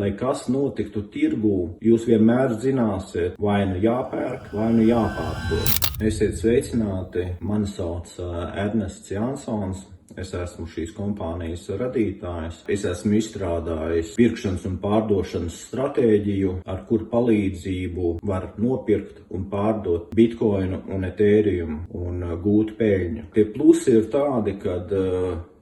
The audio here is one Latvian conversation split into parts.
lai kas notiktu tirgū, jūs vienmēr zināsiet, vai nu jāpērk, vai nu jāpārdod. Esiet sveicināti, mani sauc Ernests Jansons. Es esmu šīs kompānijas radītājs. Es esmu izstrādājis pirkšanas un pārdošanas stratēģiju, ar kuru palīdzību var nopirkt un pārdot bitkoinu un etēriumu un gūt peļņu. Tie plusi ir tādi, kad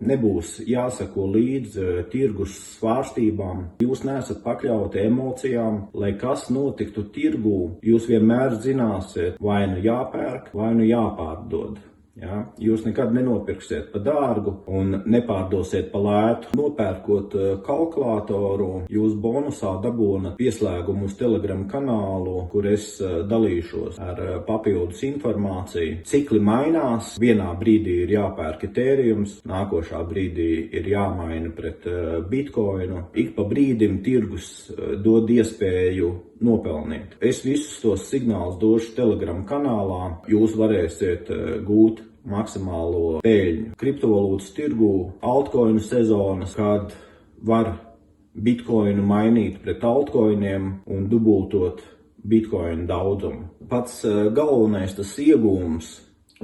nebūs jāsako līdz tirgus svārstībām. Jūs neesat pakļauti emocijām, lai kas notiktu tirgū, jūs vienmēr zināsiet, vai nu jāpērk, vai nu jāpārdod. Ja? Jūs nekad nenopirksiet pa dārgu un nepārdosiet pa lētu. Nopērkot kalkulātoru, jūs bonusā dabūnat pieslēgumu uz Telegram kanālu, kur es dalīšos ar papildus informāciju. Cikli mainās, vienā brīdī ir jāpērk etēriums, nākošā brīdī ir jāmaina pret bitkoinu. Ik pa brīdim tirgus dod iespēju nopelnīt. Es visus tos signālus došu Telegram kanālā, jūs varēsiet gūt maksimālo peļņu. Kriptovalūtas tirgū altcoinu sezonas, kad var bitkoinu mainīt pret altcoiniem un dubultot bitkoinu daudzumu. Pats galvenais tas iegūms,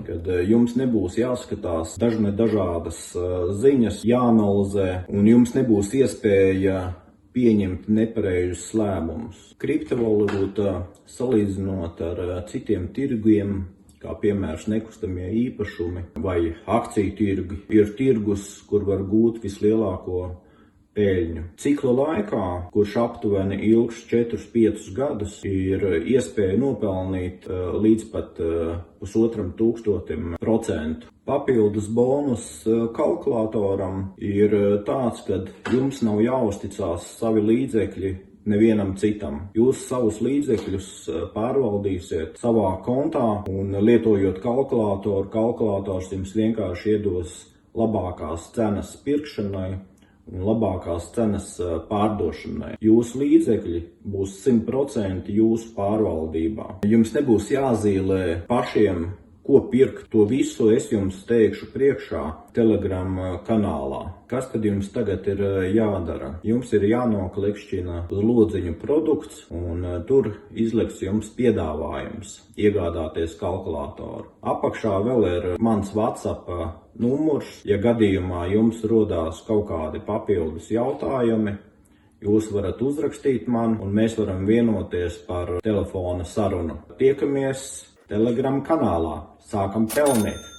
kad jums nebūs jāskatās dažādas ziņas, jāanalizē un jums nebūs iespēja pieņemt nepareizus lēmumus. Kriptovalūta, salīdzinot ar citiem tirgiem, kā piemērs nekustamie īpašumi vai akciju tirgi, ir tirgus, kur var gūt vislielāko peļņu. Cikla laikā, kurš aptuveni ilgs 4-5 gadus, ir iespēja nopelnīt līdz pat 1,5%. Papildus bonus kalkulātoram ir tāds, ka jums nav jāuzticās savi līdzekļi nevienam citam. Jūs savus līdzekļus pārvaldīsiet savā kontā un lietojot kalkulātoru, kalkulators jums vienkārši iedos labākās cenas pirkšanai un labākās cenas pārdošanai. Jūsu līdzekļi būs 100% jūsu pārvaldībā. Jums nebūs jāzīmē pašiem, ko pirkt. To visu es jums teikšu priekšā Telegram kanālā. Kas tad jums tagad ir jādara? Jums ir jānoklikšķina uz lodziņu produkts un tur izliks jums piedāvājums iegādāties kalkulātoru. Apakšā vēl ir mans WhatsApp numurs. Ja gadījumā jums rodās kaut kādi papildus jautājumi, jūs varat uzrakstīt man un mēs varam vienoties par telefona sarunu. Tiekamies Telegram kanālā. Sākam pelnīt!